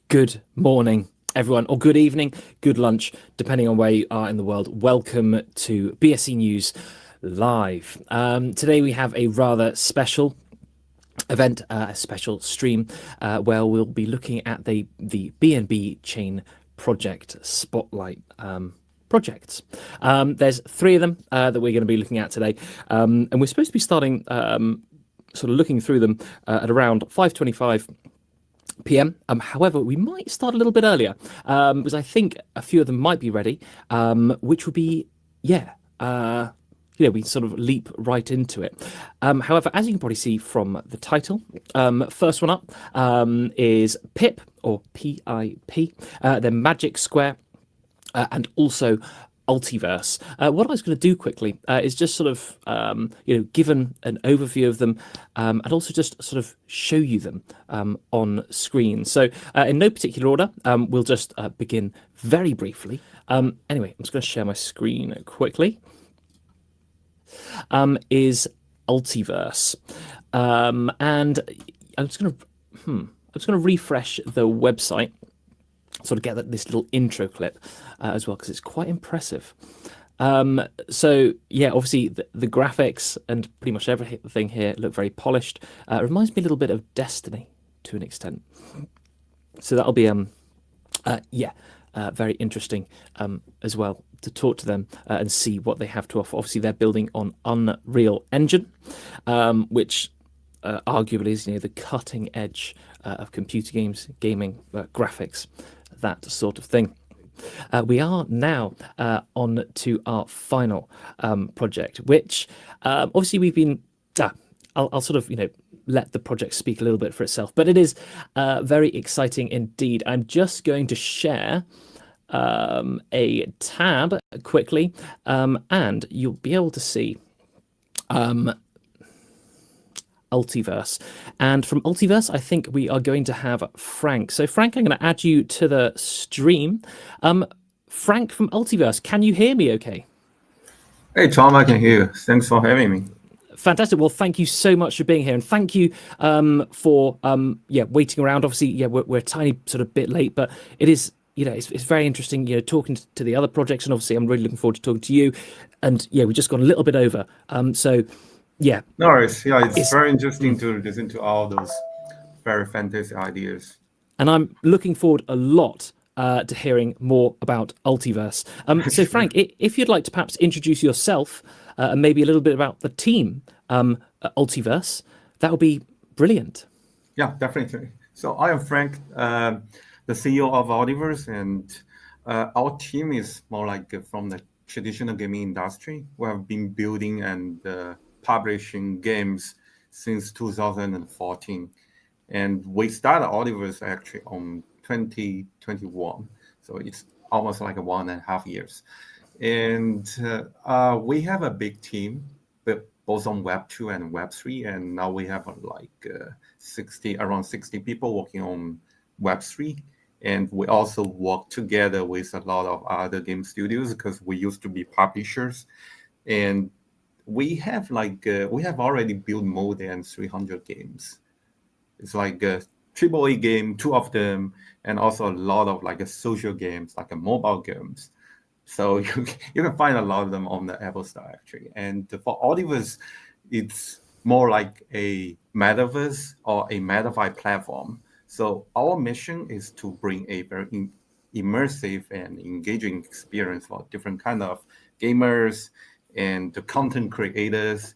Good morning, everyone, or good evening, good lunch, depending on where you are in the world. Welcome to BSC News Live. Today we have a rather special event, a special stream, where we'll be looking at the BNB chain project spotlight. Projects. There's three of them that we're going to be looking at today, and we're supposed to be starting sort of looking through them at around 5:25 p.m. However, we might start a little bit earlier because I think a few of them might be ready, which would be, we sort of leap right into it. However, as you can probably see from the title, first one up is PIP or PIP, then Magic Square, and also Ultiverse. What I was going to do quickly is just sort of, give an overview of them and also just sort of show you them on screen. So in no particular order, we'll just begin very briefly. Anyway, I'm just going to share my screen quickly. Is Ultiverse. And I'm just going to refresh the website, sort of get this little intro clip as well, because it's quite impressive. So yeah, obviously the graphics and pretty much everything here look very polished. It reminds me a little bit of Destiny to an extent. So that'll be very interesting as well to talk to them and see what they have to offer. Obviously they're building on Unreal Engine, which arguably is the cutting edge of computer gaming graphics, that sort of thing. We are now on to our final project, which obviously we've been. I'll sort of let the project speak a little bit for itself, but it is very exciting indeed. I'm just going to share a tab quickly, and you'll be able to see Ultiverse. And from Ultiverse, I think we are going to have Frank. So Frank, I'm going to add you to the stream. Frank from Ultiverse, can you hear me okay? Hey, Tom, I can hear you. Thanks for having me. Fantastic. Well, thank you so much for being here, and thank you for waiting around. Obviously, we're a tiny sort of bit late, but it is it's very interesting talking to the other projects, and obviously I'm really looking forward to talking to you. And we've just gone a little bit over. So yeah. No worries. Yeah, it's very interesting to listen to all those very fantastic ideas. And I'm looking forward a lot to hearing more about Ultiverse. So Frank, if you'd like to perhaps introduce yourself and maybe a little bit about the team at Ultiverse, that would be brilliant. Yeah, definitely. So I am Frank, the CEO of Ultiverse, and our team is more like from the traditional gaming industry. We have been building and publishing games since 2014, and we started Ultiverse actually on 2021, so it's almost like 1.5 years. And we have a big team, both on Web 2 and Web 3, and now we have around 60 people working on Web 3. And we also work together with a lot of other game studios because we used to be publishers, and we have already built more than 300 games. It's like a AAA game, 2 of them, and also a lot of social games, like mobile games. So you can find a lot of them on the Apple Store actually. And for Ultiverse, it's more like a metaverse or a metaverse platform. So our mission is to bring a very immersive and engaging experience for different kind of gamers and the content creators.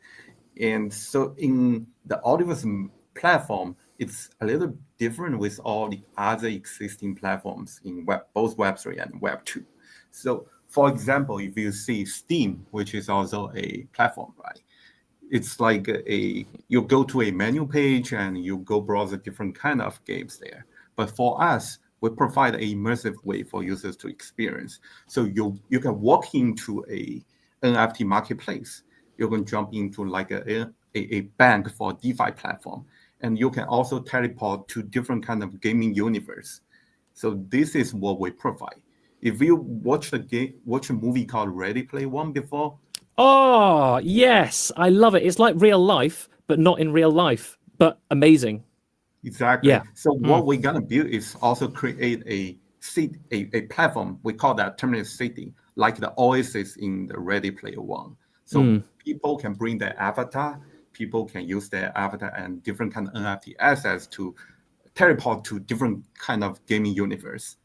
And so in the Ultiverse platform, it's a little different with all the other existing platforms in both Web 3 and Web 2. So for example, if you see Steam, which is also a platform, right? It's like you go to a menu page and you go browse a different kind of games there. But for us, we provide an immersive way for users to experience. So you can walk into a NFT marketplace. You can jump into like a bank for DeFi platform, and you can also teleport to different kind of gaming universe. So this is what we provide. If you watch a movie called Ready Player One before. Oh yes, I love it. It's like real life, but not in real life, but amazing. Exactly. Yeah. So what we're gonna build is also create a seat, a platform. We call that Terminus City, like the Oasis in the Ready Player One. So people can bring their avatar, people can use their avatar and different kind of NFT assets to teleport to different kind of gaming universe.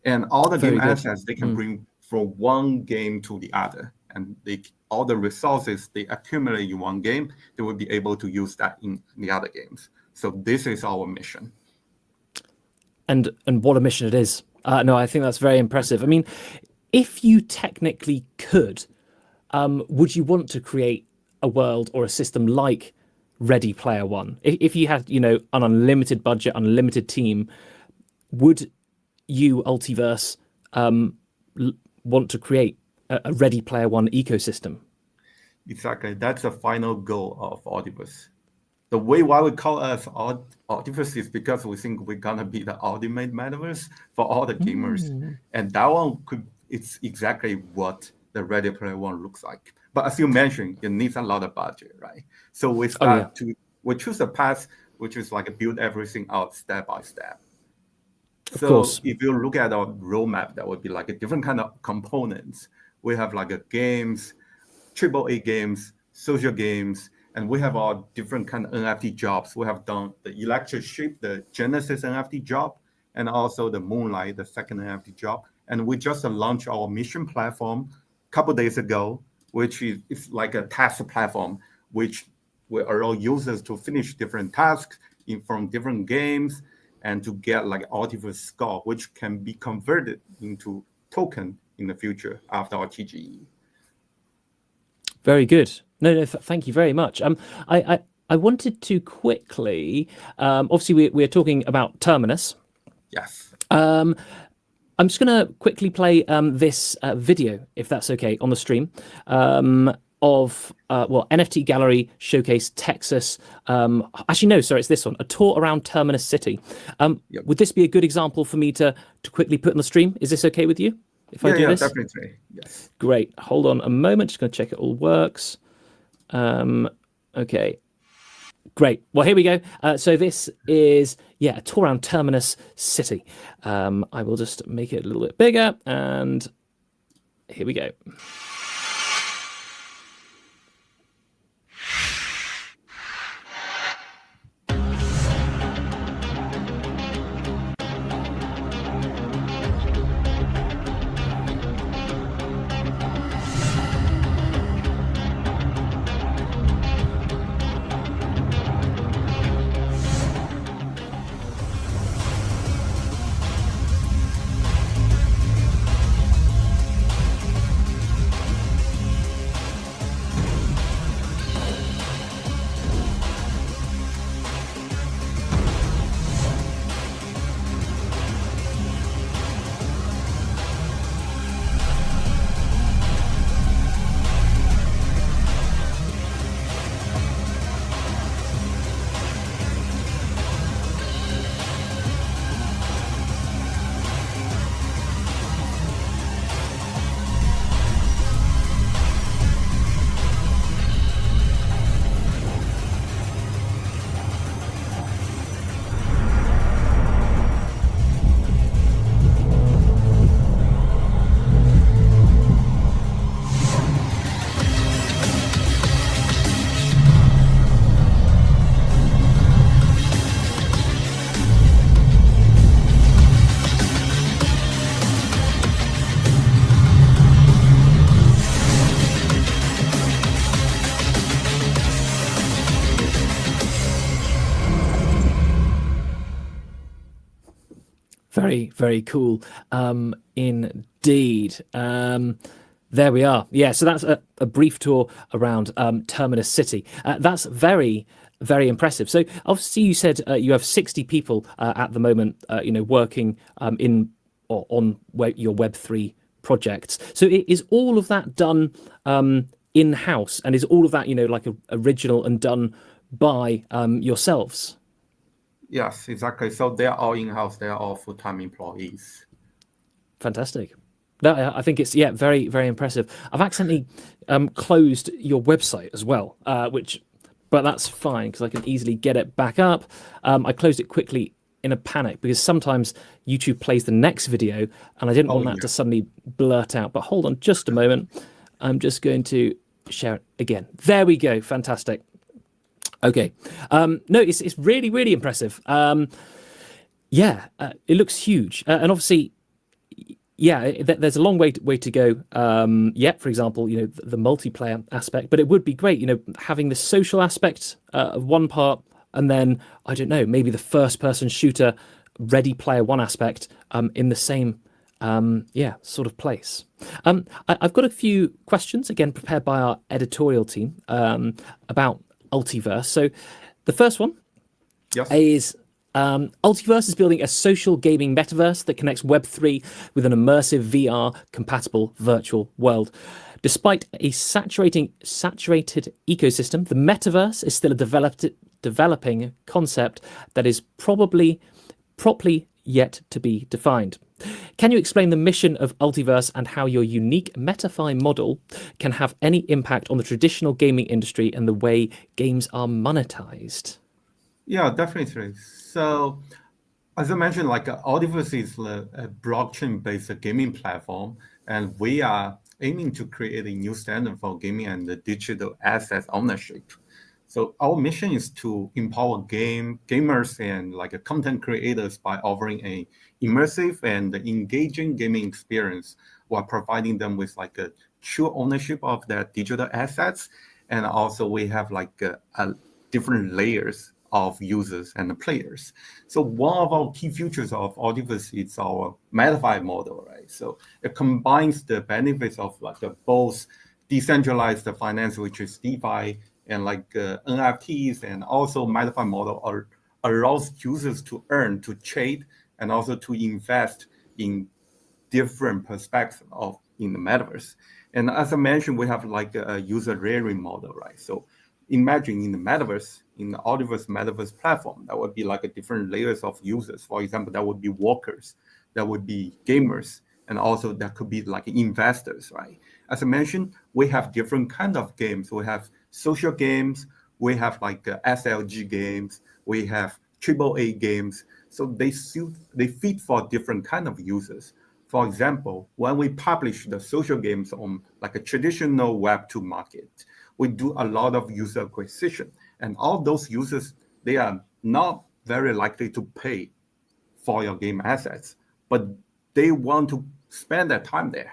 And all the game Very good. assets they can bring from one game to the other. And all the resources they accumulate in one game, they will be able to use that in the other games. So this is our mission. And what a mission it is. No, I think that's very impressive. I mean, if you technically could, would you want to create a world or a system like Ready Player One? If you had, an unlimited budget, unlimited team, would you, Ultiverse, want to create a Ready Player One ecosystem? Exactly. That's the final goal of Ultiverse. The way why we call us Ultiverse is because we think we're gonna be the ultimate metaverse for all the gamers. And that one it's exactly what the Ready Player One looks like. But as you mentioned, it needs a lot of budget, right? So we choose a path which is like build everything out step by step. Of So course. if you look at our roadmap, that would be like a different kind of components. We have like a games, AAA games, social games, and we have our different kind of NFT jobs. We have done the Electric Sheep, the Genesis NFT job, and also the Moonlight, the second NFT job. And we just launched our mission platform a couple days ago, which is like a task platform, which will allow users to finish different tasks from different games and to get like Ultiverse score, which can be converted into token in the future after our TGE. Very good. No, thank you very much. I wanted to quickly, obviously we're talking about Terminus. Yes. I'm just going to quickly play this video, if that's okay, on the stream of NFT Gallery Showcase Texas. Actually, no, sorry, it's this one, a tour around Terminus City. Would this be a good example for me to quickly put on the stream? Is this okay with you if I do this? Definitely. Yes. Great. Hold on a moment. Just going to check it all works. Okay. Great. Well, here we go. So this is, a tour around Terminus City. I will just make it a little bit bigger, and here we go. Very, very cool. Indeed. There we are. Yeah, so that's a brief tour around Terminus City. That's very, very impressive. So obviously you said you have 60 people at the moment, working in or on your Web3 projects. So is all of that done in-house, and is all of that, like original and done by yourselves? Yes, exactly. So they're all in-house. They're all full-time employees. Fantastic. No, I think it's very, very impressive. I've accidentally closed your website as well, which but that's fine because I can easily get it back up. I closed it quickly in a panic because sometimes YouTube plays the next video and I didn't want that to suddenly blurt out. But hold on just a moment. I'm just going to share it again. There we go. Fantastic. Okay. No, it's really, really impressive. Yeah, it looks huge. And obviously, yeah, there's a long way to go yet. For example, the multiplayer aspect, but it would be great, having the social aspect of one part, and then I don't know, maybe the first-person shooter, Ready Player One aspect in the same sort of place. I've got a few questions again prepared by our editorial team about Ultiverse. So the first one is. Ultiverse is building a social gaming metaverse that connects Web3 with an immersive VR-compatible virtual world. Despite a saturated ecosystem, the metaverse is still a developing concept that is properly yet to be defined. Can you explain the mission of Ultiverse and how your unique MetaFi model can have any impact on the traditional gaming industry and the way games are monetized? Yeah, definitely. So, as I mentioned, Ultiverse is a blockchain-based gaming platform, and we are aiming to create a new standard for gaming and the digital asset ownership. So our mission is to empower gamers and content creators by offering a immersive and engaging gaming experience while providing them with a true ownership of their digital assets. And also we have a different layers of users and the players. So one of our key features of Ultiverse is our MetaFi model, right? So it combines the benefits of both decentralized finance, which is DeFi, and NFTs, and also MetaFi model allows users to earn, to trade, and also to invest in different perspectives in the metaverse. And as I mentioned, we have a user layering model, right? So imagine in the metaverse, in the Ultiverse metaverse platform, that would be different layers of users. For example, that would be workers, that would be gamers, and also that could be investors, right? As I mentioned, we have different kind of games. We have social games, we have SLG games, we have AAA games. So they fit for different kind of users. For example, when we publish the social games on a traditional Web2 market, we do a lot of user acquisition. And all those users, they are not very likely to pay for your game assets, but they want to spend their time there.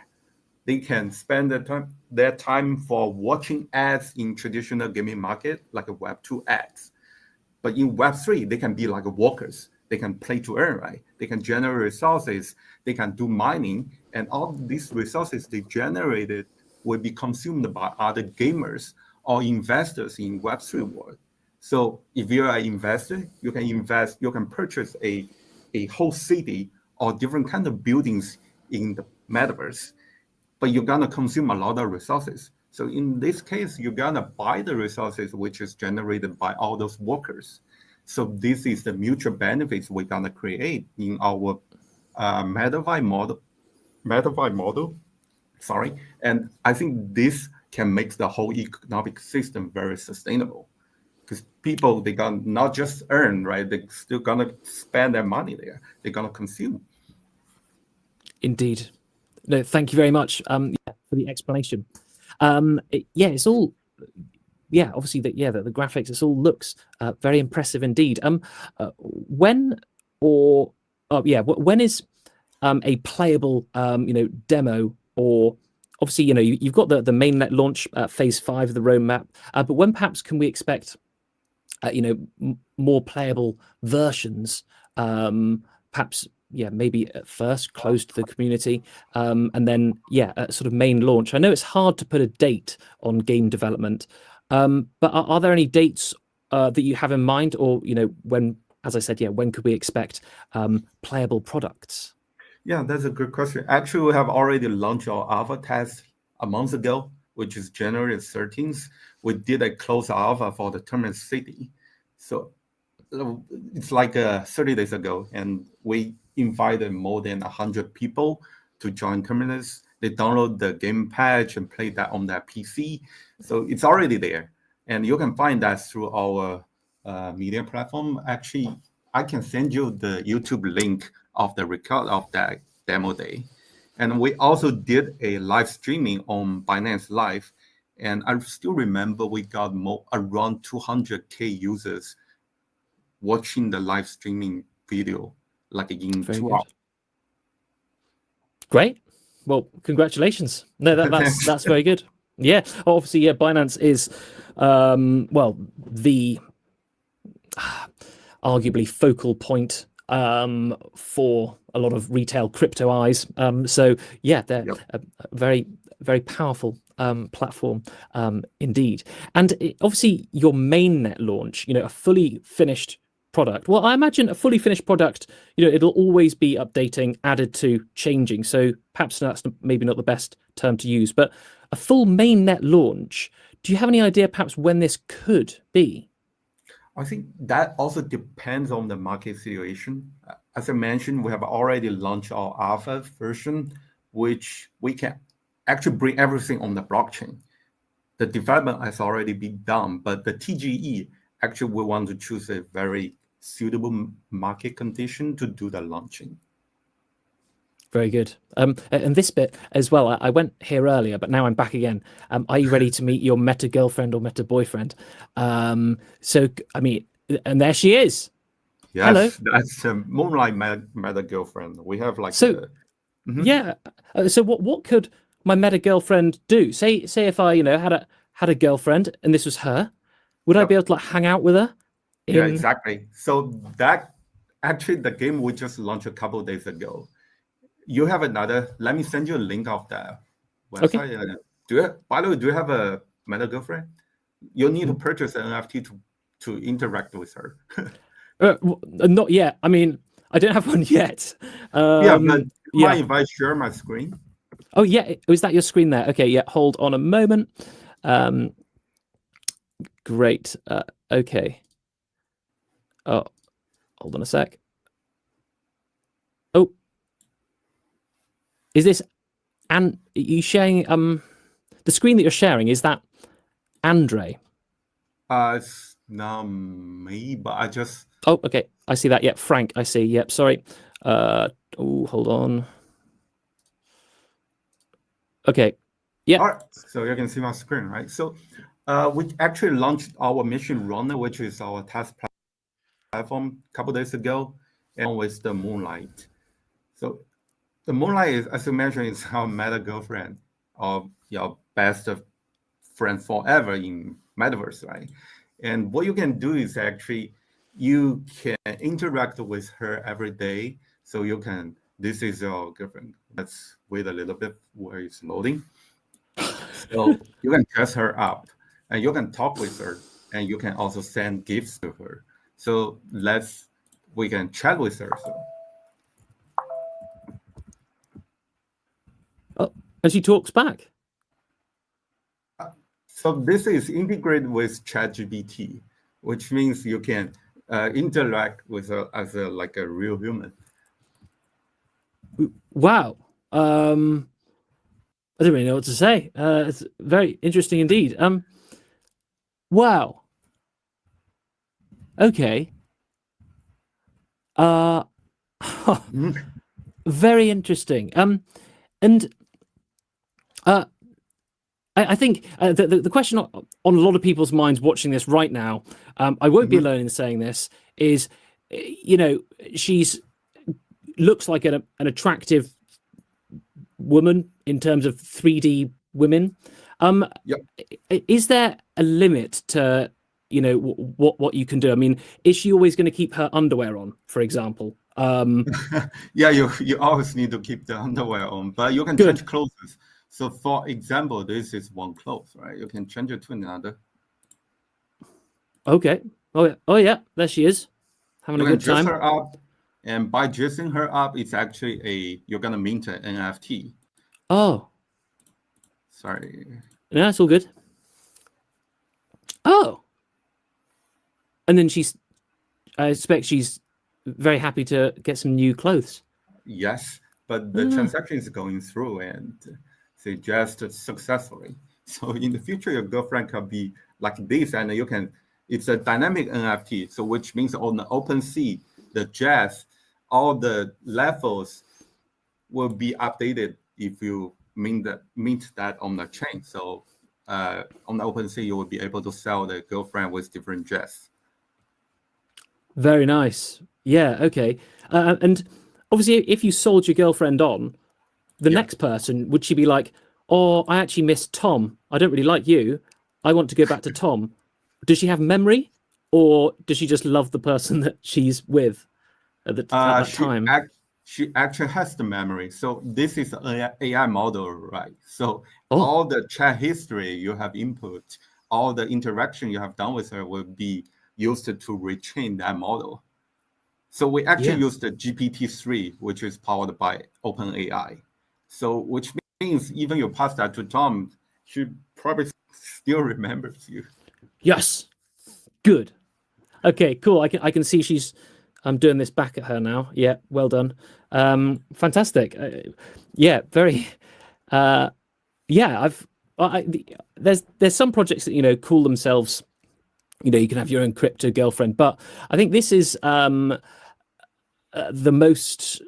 They can spend their time for watching ads in traditional gaming market, like a Web2 ads. But in Web3, they can be like workers. They can play to earn, right? They can generate resources. They can do mining. And all these resources they generated will be consumed by other gamers or investors in Web3 world. So if you're an investor, you can invest, you can purchase a whole city or different kind of buildings in the metaverse, but you're gonna consume a lot of resources. So in this case, you're gonna buy the resources which is generated by all those workers. So this is the mutual benefits we're gonna create in our MetaFi model. Sorry, and I think this can make the whole economic system very sustainable, because people, they gonna not just earn, right? They're still gonna spend their money there. They're gonna consume. Indeed. No, thank you very much for the explanation. It's all, obviously the graphics, it all looks very impressive indeed. When is a playable demo, or obviously you've got the mainnet launch phase 5 of the roadmap, but when perhaps can we expect more playable versions, perhaps maybe at first closed to the community, and then a sort of main launch? I know it's hard to put a date on game development, but are there any dates that you have in mind, or when, as I said, when could we expect playable products? Yeah, that's a good question. Actually, we have already launched our alpha test a month ago, which is January 13th. We did a closed alpha for the Terminus City. So it's 30 days ago, and we invited more than 100 people to join Terminus. They download the game patch and play that on their PC. So it's already there. And you can find that through our media platform. Actually, I can send you the YouTube link of the record of that demo day. And we also did a live streaming on Binance Live. And I still remember we got around 200K users watching the live streaming video, like in Very 2 good. hours. Great. Well, congratulations. No, that's very good. Yeah. Obviously, yeah, Binance is, well, the arguably focal point for a lot of retail crypto eyes. So yeah, they're a very, very powerful platform indeed. And obviously your mainnet launch, a fully finished product. Well, I imagine a fully finished product, it'll always be updating, added to, changing. So perhaps that's maybe not the best term to use, but a full mainnet launch. Do you have any idea perhaps when this could be? I think that also depends on the market situation. As I mentioned, we have already launched our alpha version, which we can actually bring everything on the blockchain. The development has already been done, but the TGE, actually, we want to choose a very suitable market condition to do the launching. Very good. And this bit as well, I went here earlier, but now I'm back again. Are you ready to meet your meta girlfriend or meta boyfriend? So, I mean, and there she is. Yes, hello. That's Moonlight meta girlfriend. We have like so, yeah. So what could my meta girlfriend do? Say if I had a girlfriend and this was her, would I be able to like hang out with her? Yeah, exactly. So that actually the game we just launched a couple of days ago. You have another. Let me send you a link of that website. Okay. By the way, do you have a meta girlfriend? You need to purchase an NFT to interact with her. Not yet. I mean, I don't have one yet. Yeah, but mind if I share my screen? Oh yeah, is that your screen there? Okay, yeah. Hold on a moment. Great. Okay. Oh, hold on a sec. Oh. Is this, and are you sharing the screen that you're sharing? Is that Andre? It's not me, but I just. Oh, okay. I see that. Yep, Frank. I see. Yep. Sorry. Oh, hold on. Okay. Yeah. All right. So you can see my screen, right? So, we actually launched our Mission Runner, which is our test platform, a couple days ago, and with the Moonlight. So. The Moonlight is, as you mentioned, is our meta girlfriend, or your best friend forever in Metaverse, right? And what you can do is actually you can interact with her every day. So you can. This is your girlfriend. Let's wait a little bit where it's loading. So you can dress her up, and you can talk with her, and you can also send gifts to her. So we can chat with her. So. Oh, and she talks back. So this is integrated with ChatGPT, which means you can interact with her as like a real human. Wow. I don't really know what to say. It's very interesting indeed. Wow. Okay. Very interesting. And I think the question on a lot of people's minds watching this right now, I won't be alone in saying this, is, she's looks like an attractive woman in terms of 3D women. Is there a limit to, what you can do? I mean, is she always going to keep her underwear on, for example? Yeah, you always need to keep the underwear on, but you can change clothes. So, for example, this is one clothes, right? You can change it to another. Okay. Oh yeah, there she is, having a good time. Dress her up, and by dressing her up, it's actually you're gonna mint an NFT. Oh. Sorry. Yeah, it's all good. Oh. And then I expect she's very happy to get some new clothes. Yes, but the transaction is going through and suggest successfully. So in the future, your girlfriend can be like this, and it's a dynamic NFT. So which means on the OpenSea, the Jazz, all the levels will be updated if you mint that on the chain. So on the OpenSea, you will be able to sell the girlfriend with different Jazz. Very nice. Yeah. Okay. And obviously, if you sold your girlfriend on, the Yeah. next person, would she be like, "Oh, I actually miss Tom. I don't really like you. I want to go back to Tom." Does she have memory, or does she just love the person that she's with at that time? She actually has the memory. So this is an AI model, right? So Oh, all the chat history you have input, all the interaction you have done with her will be used to retrain that model. So we actually yeah. use the GPT-3, which is powered by OpenAI. So which means even you pass that to Tom, she probably still remembers you. Yes. Good. Okay. Cool. I can see she's. I'm doing this back at her now. Yeah. Well done. Fantastic. Yeah. Very. Yeah. There's some projects that call themselves. You can have your own crypto girlfriend, but I think this is the most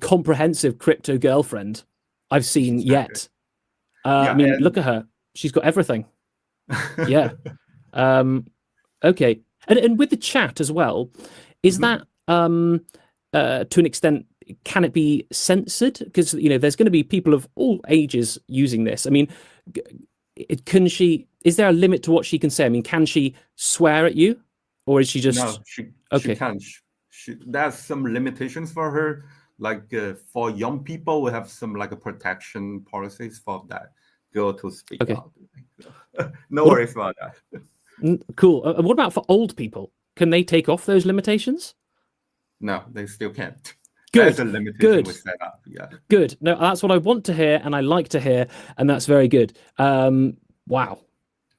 comprehensive crypto girlfriend I've seen Exactly. yet. I Yeah, mean, and look at her. She's got everything. Yeah. Um, okay. And with the chat as well, is Mhm. that to an extent, can it be censored? Because there's going to be people of all ages using this. I mean, can she? Is there a limit to what she can say? I mean, can she swear at you, or is she No, just she okay? can't. There's some limitations for her. Like for young people, we have some like protection policies for that girl to speak Okay. out. No What? worries about that. Cool. And what about for old people? Can they take off those limitations? No, they still can't. That's Good. a limitation we Good. set up. Yeah. Good. No, that's what I want to hear and I like to hear, and that's very good. Wow.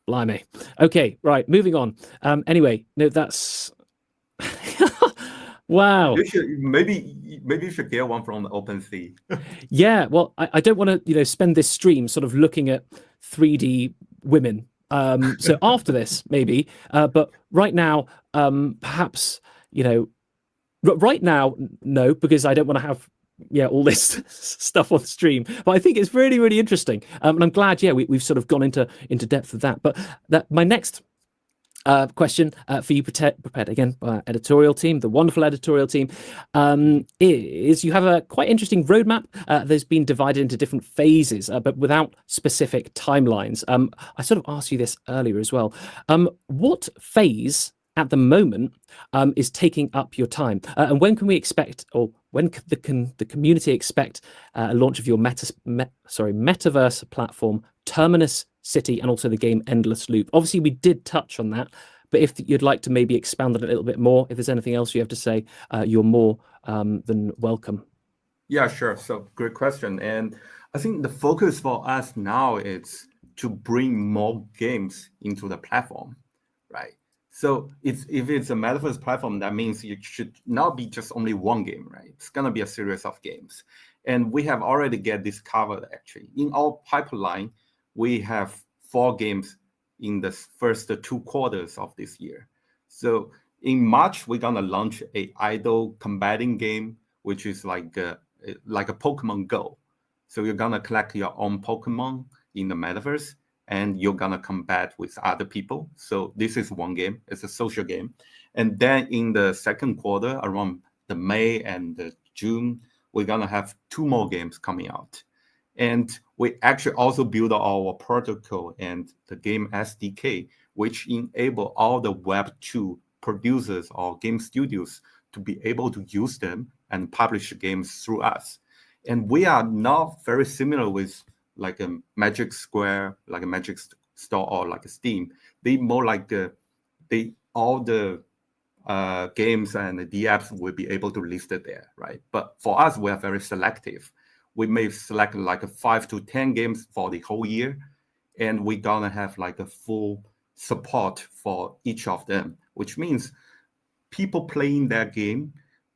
Blimey. Okay, right, moving on. Anyway, no, that's wow. You should maybe you should get one from the OpenSea. Yeah, well, I don't want to, spend this stream sort of looking at 3D women. So after this, maybe, but right now, perhaps, right now, no, because I don't want to have all this stuff on stream. But I think it's really, really interesting, and I'm glad. Yeah, we've sort of gone into depth of that. But my next question for you, prepared again by our editorial team, the wonderful editorial team, is you have a quite interesting roadmap that's been divided into different phases, but without specific timelines. I sort of asked you this earlier as well. What phase at the moment is taking up your time, and when can we expect, or when can the community expect a launch of your metaverse platform, Terminus City, and also the game Endless Loop? Obviously, we did touch on that, but if you'd like to maybe expand on it a little bit more, if there's anything else you have to say, you're more than welcome. Yeah, sure. So great question. And I think the focus for us now is to bring more games into the platform, right? So if it's a metaverse platform, that means it should not be just only one game, right? It's gonna be a series of games. And we have already get this covered actually. In our pipeline, we have 4 games in the first 2 quarters of this year. So in March, we're gonna launch a idle combating game, which is like a Pokemon Go. So you're gonna collect your own Pokemon in the metaverse, and you're gonna combat with other people. So this is one game. It's a social game. And then in the second quarter, around the May and the June, we're gonna have 2 more games coming out. And we actually also build our protocol and the game SDK, which enable all the Web2 producers or game studios to be able to use them and publish games through us. And we are not very similar with like a Magic Square, like a Magic Store or like a Steam. They more like all the games and the apps will be able to list it there, right? But for us, we are very selective. We may select like 5 to 10 games for the whole year, and we're gonna have like a full support for each of them, which means people playing that game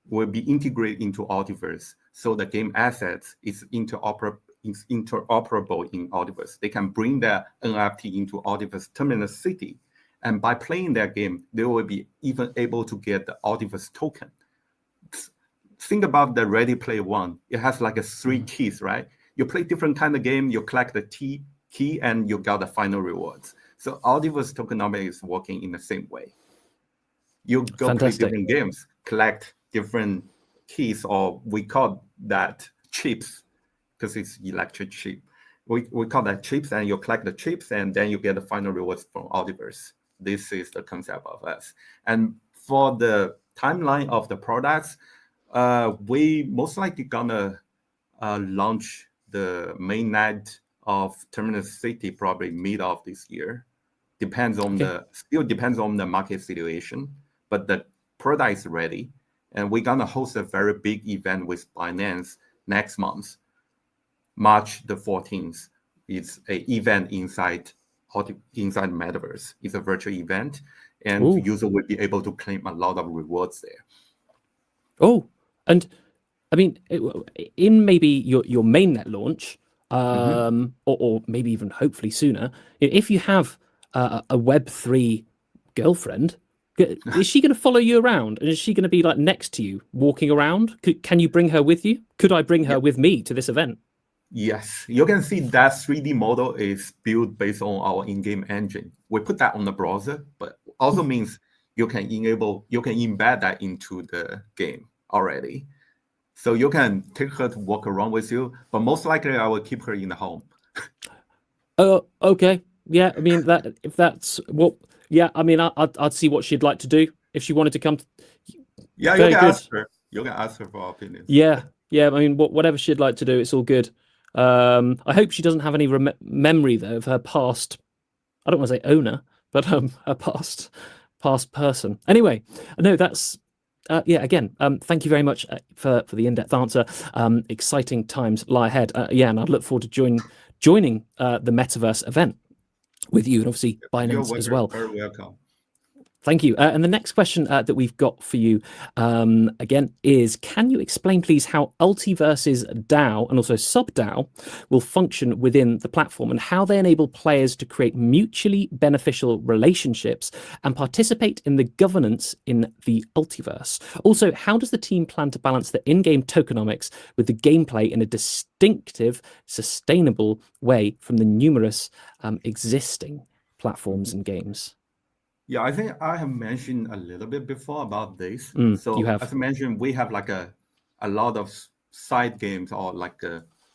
will be integrated into Ultiverse. So the game assets is interoperable in Ultiverse. They can bring their NFT into Ultiverse Terminal City. And by playing their game, they will be even able to get the Ultiverse token. Think about the Ready Player One. It has like 3 keys, right? You play different kind of game, you collect the key, and you got the final rewards. So Ultiverse tokenomics is working in the same way. You go Fantastic. play different games, collect different keys, or we call that chips, because it's electric chip. We call that chips, and you collect the chips, and then you get the final rewards from Ultiverse. This is the concept of us. And for the timeline of the products, we most likely gonna launch the mainnet of Terminal City probably mid of this year. Still depends on the market situation, but the product is ready, and we're gonna host a very big event with Binance next month, March the 14th. It's an event inside Metaverse. It's a virtual event, and user will be able to claim a lot of rewards there. Oh, and I mean, in maybe your mainnet launch, or maybe even hopefully sooner, if you have a Web3 girlfriend, is she going to follow you around? And is she going to be like next to you, walking around? Can you bring her with you? Could I bring her with me to this event? Yes, you can see that 3D model is built based on our in-game engine. We put that on the browser, but also means you can embed that into the game already. So you can take her to walk around with you, but most likely I will keep her in the home. Oh, okay. Yeah, I mean if that's what. Yeah, I mean I'd see what she'd like to do if she wanted to come. Yeah, you can ask her. You can ask her for her opinions. Yeah. I mean whatever she'd like to do, it's all good. I hope she doesn't have any memory though of her past. I don't want to say owner, but her past person. Anyway, no, that's. Again, thank you very much for the in-depth answer. Exciting times lie ahead. And I'd look forward to joining the Metaverse event with you, and obviously Binance as well. Very welcome. Thank you. And the next question that we've got for you, again, is can you explain, please, how Ultiverse's DAO and also sub-DAO will function within the platform and how they enable players to create mutually beneficial relationships and participate in the governance in the Ultiverse? Also, how does the team plan to balance the in-game tokenomics with the gameplay in a distinctive, sustainable way from the numerous existing platforms and games? Yeah, I think I have mentioned a little bit before about this. So you have. As I mentioned, we have like a lot of side games or like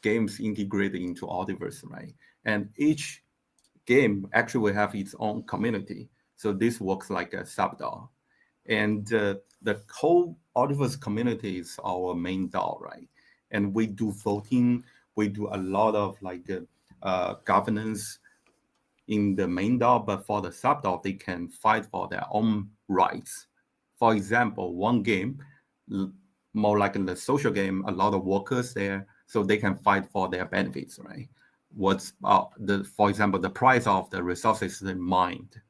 games integrated into Ultiverse, right? And each game actually will have its own community. So this works like a sub-DAO. And the whole Ultiverse community is our main DAO, right? And we do voting, we do a lot of like governance in the main DAO, but for the sub-DAO, they can fight for their own rights. For example, one game, more like in the social game, a lot of workers there, so they can fight for their benefits, right? For example, the price of the resources they mined,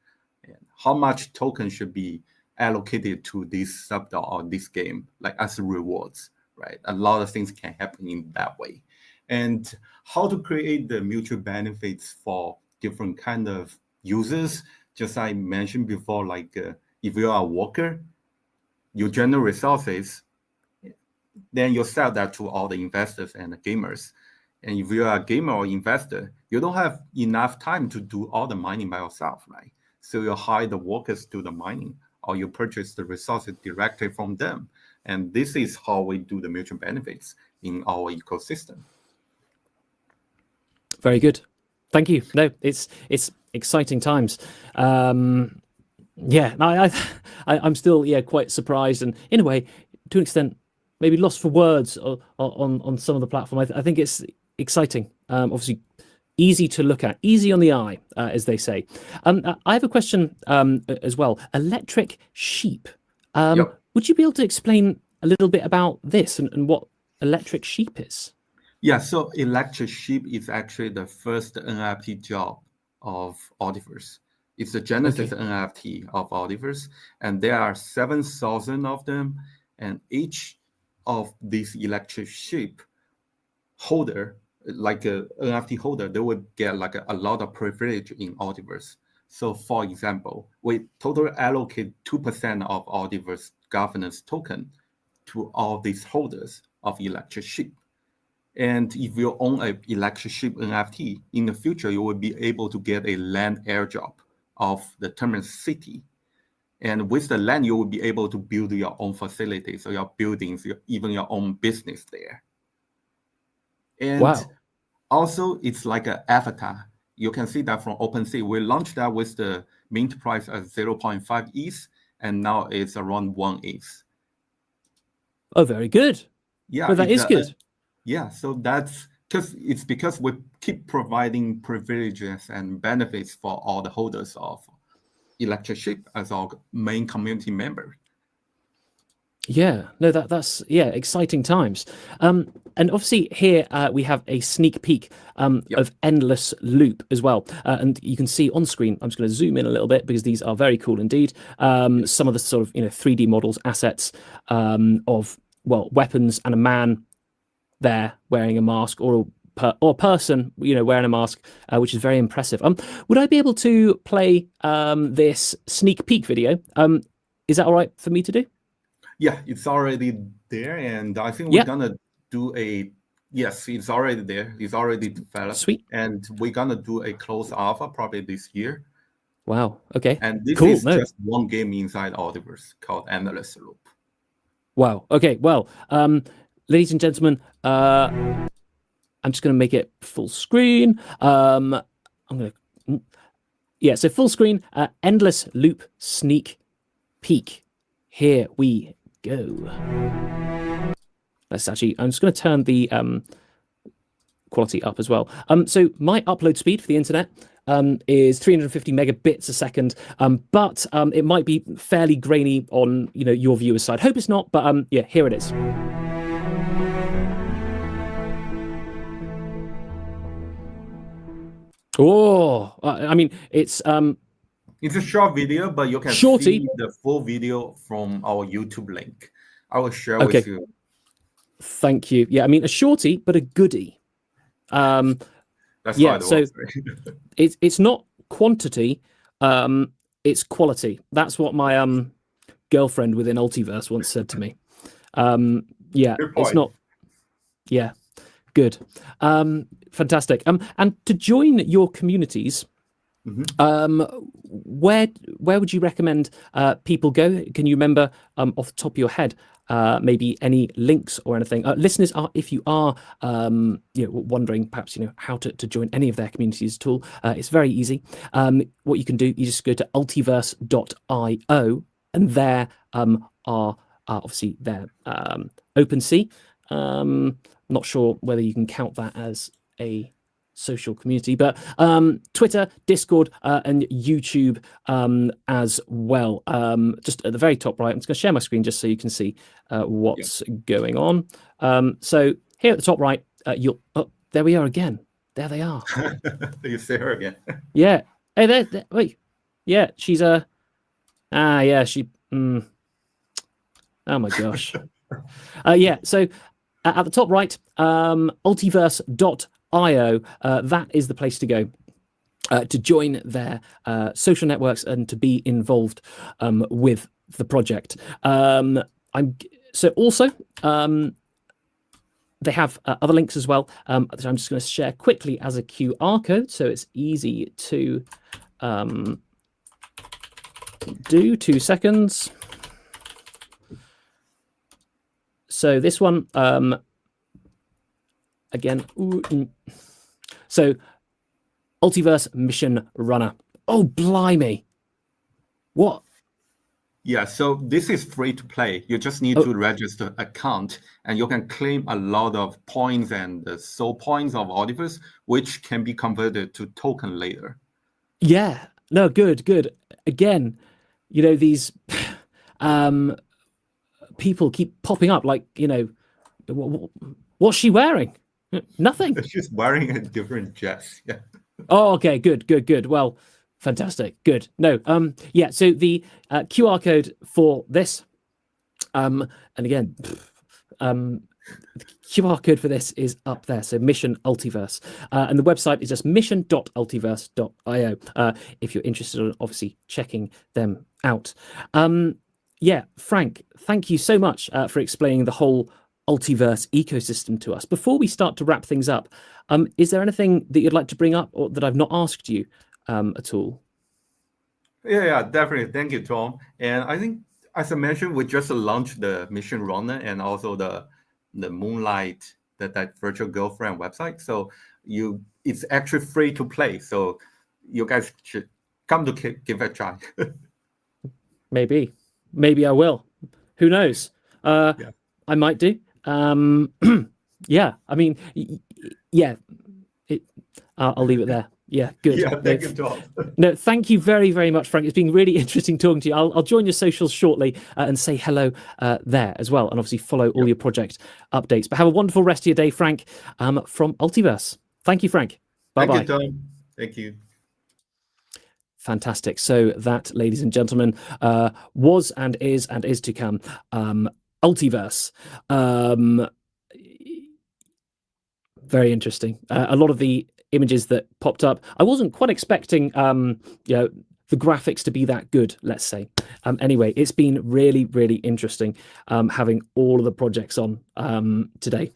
and how much token should be allocated to this sub-DAO or this game, like as rewards, right? A lot of things can happen in that way. And how to create the mutual benefits for different kind of users, just I mentioned before, like if you are a worker, you generate resources, then you sell that to all the investors and the gamers. And if you are a gamer or investor, you don't have enough time to do all the mining by yourself, right? So you hire the workers to do the mining, or you purchase the resources directly from them. And this is how we do the mutual benefits in our ecosystem. Very good. Thank you. No, it's exciting times. I'm still quite surprised, and in a way, to an extent, maybe lost for words on some of the platform. I think it's exciting. Obviously, easy to look at, easy on the eye, as they say. I have a question as well. Electric sheep. Yep. Would you be able to explain a little bit about this and what electric sheep is? Yeah, so Electric Sheep is actually the first NFT job of Ultiverse. It's the Genesis NFT of Ultiverse, and there are 7,000 of them, and each of these Electric Sheep holder like a NFT holder, they would get like a lot of privilege in Ultiverse. So for example, we totally allocate 2% of Ultiverse governance token to all these holders of electric ship. And if you own an electric ship NFT, in the future, you will be able to get a land airdrop of the Terminus city. And with the land, you will be able to build your own facilities, so your buildings, even your own business there. And Wow. also, it's like an avatar. You can see that from OpenSea. We launched that with the mint price at 0.5 ETH, and now it's around 1 ETH. Oh, very good. Yeah, well, that is good. Yeah, so that's because we keep providing privileges and benefits for all the holders of electric ship as our main community member. Yeah, no, that's exciting times. And obviously here we have a sneak peek of Endless Loop as well. And you can see on screen, I'm just going to zoom in a little bit because these are very cool indeed. Some of the sort of 3D models, assets of, well, weapons and a man there wearing a mask, or a person, wearing a mask, which is very impressive. Would I be able to play this sneak peek video? Is that all right for me to do? Yeah, it's already there, and I think we're gonna do yes, it's already there. It's already developed. Sweet. And we're gonna do a closed alpha probably this year. Wow. Okay. And this cool. is just one game inside Ultiverse called Endless Loop. Wow. Okay. Well, ladies and gentlemen, I'm just going to make it full screen. I'm going to, so full screen, Endless Loop sneak peek. Here we go. Let's actually, I'm just going to turn the quality up as well. So my upload speed for the internet is 350 megabits a second, but it might be fairly grainy on your viewer's side. Hope it's not, but yeah, here it is. Oh, I mean, it's a short video, but you can see the full video from our YouTube link. I will share with you. Thank you. Yeah, I mean, a shorty, but a goodie. That's so it's not quantity, it's quality. That's what my girlfriend within Ultiverse once said to me. Yeah, it's not. Yeah, good. Fantastic. And to join your communities, where would you recommend people go? Can you remember off the top of your head maybe any links or anything? Listeners, if you are wondering perhaps how to join any of their communities at all, it's very easy. What you can do, you just go to ultiverse.io, and there are obviously their OpenSea. Not sure whether you can count that as a social community, but Twitter, Discord, and YouTube as well. Just at the very top right, I'm just going to share my screen just so you can see what's going on. So here at the top right, there we are again. There they are. You see her again. Yeah. Hey, there. Wait. Yeah, she's she. Oh my gosh. Yeah. So at the top right, ultiverse.io, that is the place to go to join their social networks and to be involved with the project. They have other links as well, that I'm just going to share quickly as a QR code, so it's easy to do. 2 seconds. So this one, again, so Ultiverse Mission Runner. Oh, blimey. What? Yeah, so this is free to play. You just need to register an account, and you can claim a lot of points and soul points of Ultiverse, which can be converted to token later. Yeah, no, good. Again, these people keep popping up, like, what's she wearing? Nothing. She's wearing a different dress. Yeah. Oh, okay, good. Well, fantastic. Good. No, yeah, so the QR code for this, and again, The QR code for this is up there. So Mission Ultiverse. And the website is just mission.ultiverse.io if you're interested in obviously checking them out. Yeah, Frank, thank you so much for explaining the whole Ultiverse ecosystem to us. Before we start to wrap things up, is there anything that you'd like to bring up or that I've not asked you at all? Yeah, definitely. Thank you, Tom. And I think, as I mentioned, we just launched the Mission Runner and also the Moonlight, that virtual girlfriend website. So it's actually free to play. So you guys should come to give it a try. Maybe I will. Who knows? Yeah. I might do. Yeah, I mean, yeah. I'll leave it there. Yeah, good. Yeah, thank you, Tom. No, thank you very, very much, Frank. It's been really interesting talking to you. I'll join your socials shortly and say hello there as well, and obviously follow all your project updates. But have a wonderful rest of your day, Frank, from Ultiverse. Thank you, Frank. Bye-bye. Thank you, Tom. Thank you. Fantastic. So that, ladies and gentlemen, was and is to come Ultiverse. Very interesting. A lot of the images that popped up, I wasn't quite expecting the graphics to be that good, let's say. Anyway, it's been really, really interesting having all of the projects on today.